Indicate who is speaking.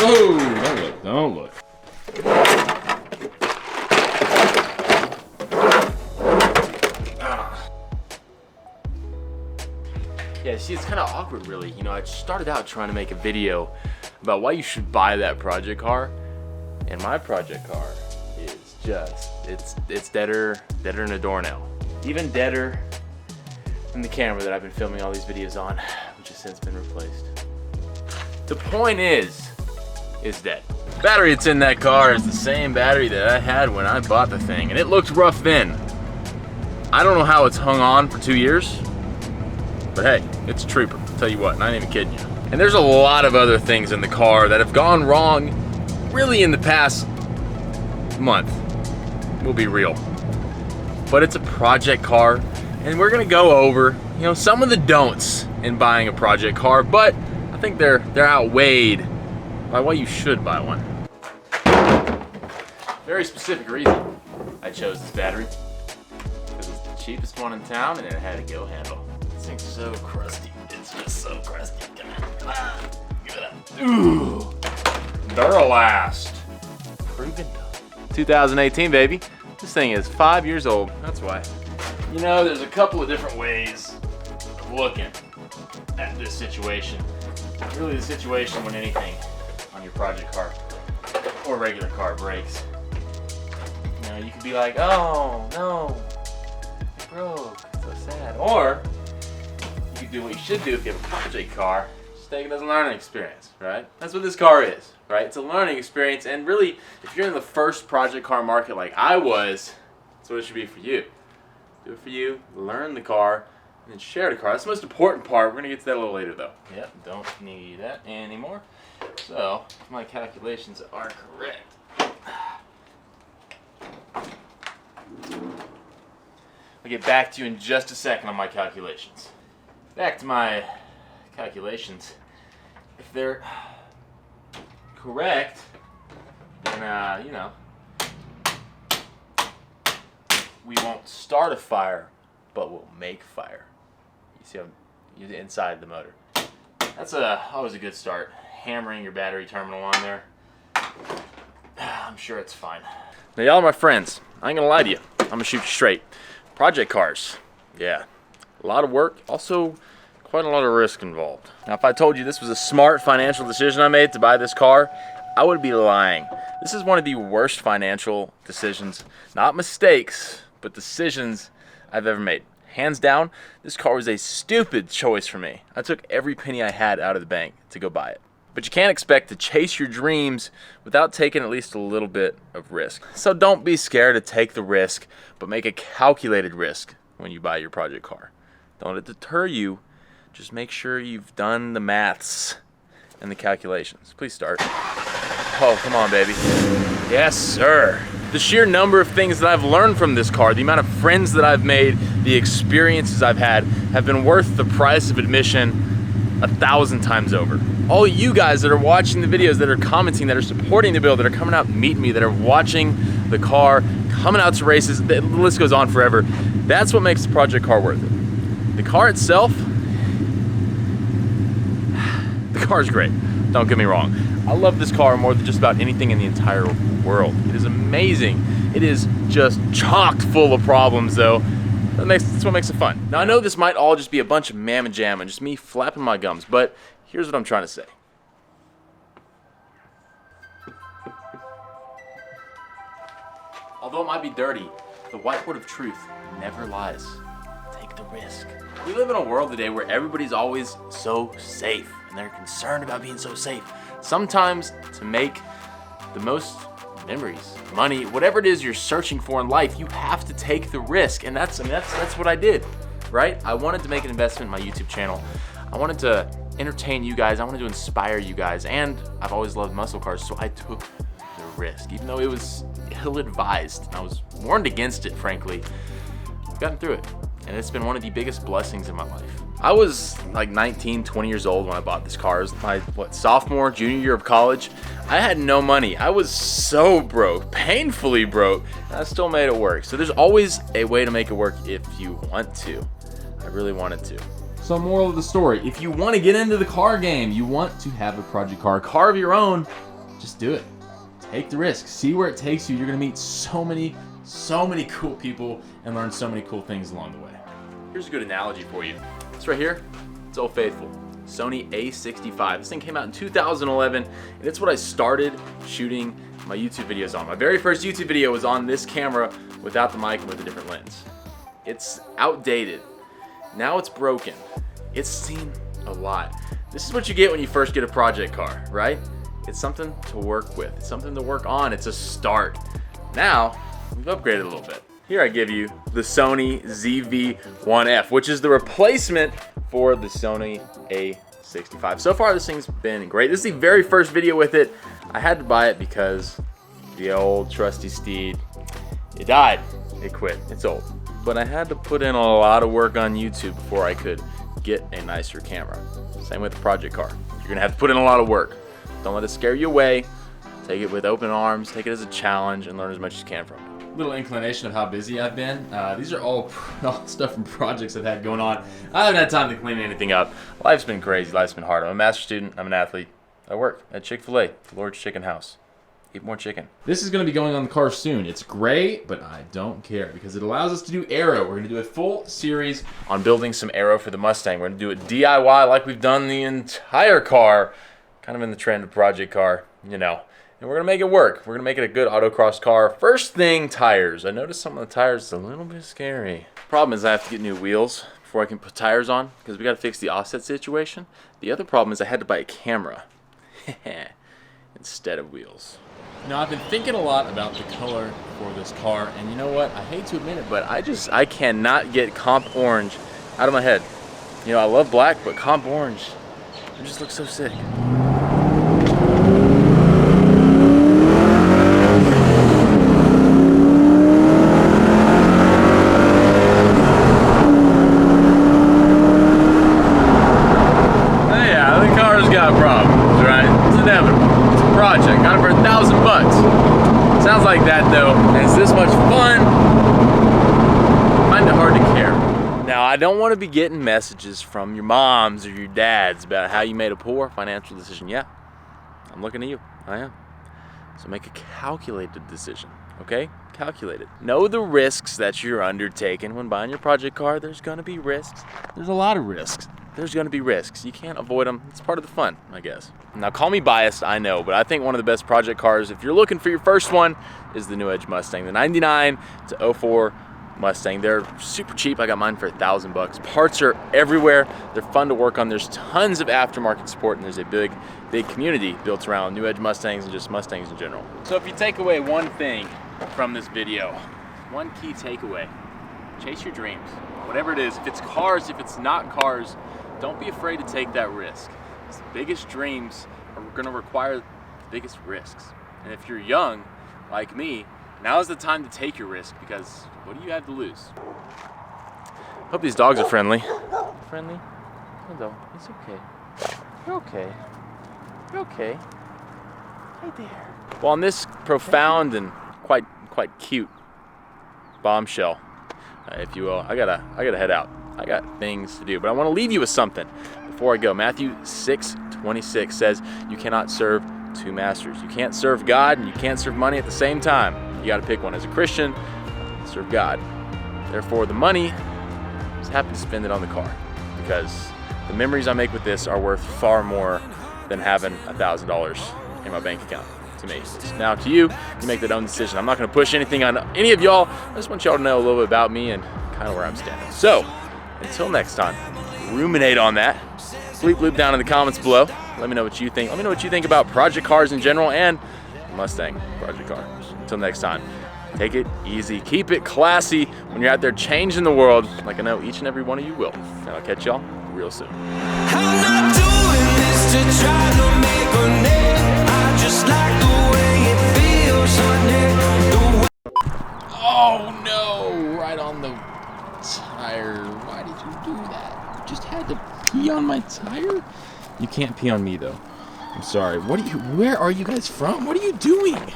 Speaker 1: Oh, don't look, don't look. Yeah, see, it's kind of awkward, really. You know, I started out trying to make a video about why you should buy that project car, and my project car is just, it's deader than a doornail. Even deader than the camera that I've been filming all these videos on, which has since been replaced. The point is dead. The battery that's in that car is the same battery that I had when I bought the thing, and it looked rough then. I don't know how it's hung on for 2 years, but hey, it's a trooper. I'll tell you what, and I ain't even kidding you. And there's a lot of other things in the car that have gone wrong really in the past month. We'll be real. But it's a project car, and we're gonna go over, you know, some of the don'ts in buying a project car, but I think they're outweighed by why you should buy one. Very specific reason I chose this battery. Because it's the cheapest one in town and it had a go handle. This thing's so crusty. It's just so crusty. Come on. Give it up. Ooh. Duralast. Proven done. 2018, baby. This thing is 5 years old. That's why. You know, there's a couple of different ways of looking at this situation. Really, the situation when anything on your project car or regular car breaks. You know, you could be like, oh no, it broke, so sad. Or you could do what you should do if you have a project car, just take it as a learning experience, right? That's what this car is, right? It's a learning experience, and really, if you're in the first project car market like I was, that's what it should be for you. Do it for you, learn the car, and then share the car. That's the most important part. We're gonna get to that a little later though. Yep, don't need that anymore. So, if my calculations are correct, I'll get back to you in just a second on my calculations. Back to my calculations. If they're correct, then, you know, we won't start a fire, but we'll make fire. You see, you're inside the motor. That's always a good start. Hammering your battery terminal on there. I'm sure it's fine. Now, y'all are my friends. I ain't gonna lie to you. I'm gonna shoot you straight. Project cars, yeah, a lot of work, also quite a lot of risk involved. Now, if I told you this was a smart financial decision I made to buy this car, I would be lying. This is one of the worst financial decisions, not mistakes, but decisions I've ever made. Hands down, this car was a stupid choice for me. I took every penny I had out of the bank to go buy it. But you can't expect to chase your dreams without taking at least a little bit of risk. So don't be scared to take the risk, but make a calculated risk when you buy your project car. Don't let it deter you. Just make sure you've done the maths and the calculations. Please start. Oh, come on, baby. Yes, sir. The sheer number of things that I've learned from this car, the amount of friends that I've made, the experiences I've had, have been worth the price of admission 1,000 times over. All you guys that are watching the videos, that are commenting, that are supporting the build, that are coming out and meeting me, that are watching the car, coming out to races, the list goes on forever. That's what makes the project car worth it. The car itself, the car's great, don't get me wrong. I love this car more than just about anything in the entire world. It is amazing. It is just chocked full of problems though. That's what makes it fun. Now I know this might all just be a bunch of mamma jam and just me flapping my gums, but here's what I'm trying to say. Although it might be dirty, the whiteboard of truth never lies. Take the risk. We live in a world today where everybody's always so safe, and they're concerned about being so safe. Sometimes to make the most memories, money, whatever it is you're searching for in life, you have to take the risk, and that's what I did, right? I wanted to make an investment in my YouTube channel. I wanted to entertain you guys. I wanted to inspire you guys, and I've always loved muscle cars, so I took the risk, even though it was ill-advised, and I was warned against it, frankly. I've gotten through it, and it's been one of the biggest blessings in my life. I was like 19, 20 years old when I bought this car. It was my, sophomore, junior year of college. I had no money. I was so broke, painfully broke, and I still made it work. So there's always a way to make it work if you want to. I really wanted to. So moral of the story, if you want to get into the car game, you want to have a project car of your own, just do it. Take the risk. See where it takes you. You're gonna meet so many cool people and learn so many cool things along the way. Here's a good analogy for you. This right here, it's Old Faithful. Sony A65. This thing came out in 2011, and it's what I started shooting my YouTube videos on. My very first YouTube video was on this camera without the mic and with a different lens. It's outdated. Now it's broken. It's seen a lot. This is what you get when you first get a project car, right? It's something to work with. It's something to work on. It's a start. Now, we've upgraded a little bit. Here I give you the Sony ZV-1F, which is the replacement for the Sony A65. So far, this thing's been great. This is the very first video with it. I had to buy it because the old trusty steed, it died. It quit. It's old. But I had to put in a lot of work on YouTube before I could get a nicer camera. Same with the project car. You're gonna have to put in a lot of work. Don't let it scare you away. Take it with open arms. Take it as a challenge and learn as much as you can from it. Little inclination of how busy I've been. These are all stuff from projects I've had going on. I haven't had time to clean anything up. Life's been crazy. Life's been hard. I'm a master's student. I'm an athlete. I work at Chick-fil-A, Lord's Chicken House. Eat more chicken. This is going to be going on the car soon. It's gray, but I don't care because it allows us to do aero. We're going to do a full series on building some aero for the Mustang. We're going to do it DIY like we've done the entire car. Kind of in the trend of project car, you know. And we're going to make it work. We're going to make it a good autocross car. First thing, tires. I noticed some of the tires is a little bit scary. Problem is I have to get new wheels before I can put tires on because we got to fix the offset situation. The other problem is I had to buy a camera instead of wheels. Now, I've been thinking a lot about the color for this car, and you know what? I hate to admit it, but I cannot get comp orange out of my head. You know, I love black, but comp orange, it just looks so sick. Sounds like that though, and it's this much fun. I find it hard to care. Now, I don't want to be getting messages from your moms or your dads about how you made a poor financial decision. Yeah, I'm looking at you. I am. So make a calculated decision, okay? Calculated. Know the risks that you're undertaking when buying your project car. There's gonna be risks. There's a lot of risks. There's gonna be risks. You can't avoid them. It's part of the fun, I guess. Now, call me biased, I know, but I think one of the best project cars, if you're looking for your first one, is the New Edge Mustang. The 99 to 04 Mustang. They're super cheap. I got mine for $1,000. Parts are everywhere. They're fun to work on. There's tons of aftermarket support, and there's a big community built around New Edge Mustangs and just Mustangs in general. So if you take away one thing from this video, one key takeaway, chase your dreams. Whatever it is, if it's cars, if it's not cars, don't be afraid to take that risk. The biggest dreams are going to require the biggest risks. And if you're young, like me, now is the time to take your risk because what do you have to lose? Hope these dogs are friendly. Friendly? Hello, it's okay. You're okay. You're okay. Hey there. Well, on this profound and quite cute bombshell, if you will, I gotta head out. I got things to do, but I want to leave you with something before I go. Matthew 6:26 says you cannot serve two masters. You can't serve God and you can't serve money at the same time. You got to pick one. As a Christian, serve God. Therefore, the money, I'm just happy to spend it on the car because the memories I make with this are worth far more than having $1,000 in my bank account. To me. Now to you, you make that own decision. I'm not going to push anything on any of y'all. I just want y'all to know a little bit about me and kind of where I'm standing. So, until next time, ruminate on that. Bleep bloop down in the comments below. Let me know what you think. Let me know what you think about project cars in general and Mustang project car. Until next time, take it easy. Keep it classy when you're out there changing the world like I know each and every one of you will. And I'll catch y'all real soon.
Speaker 2: I'm not doing this to try to make a name. I just like the way it feels on it.
Speaker 1: Oh no! Right on the tire. Why did you do that? You just had to pee on my tire? You can't pee on me though. I'm sorry. Where are you guys from? What are you doing?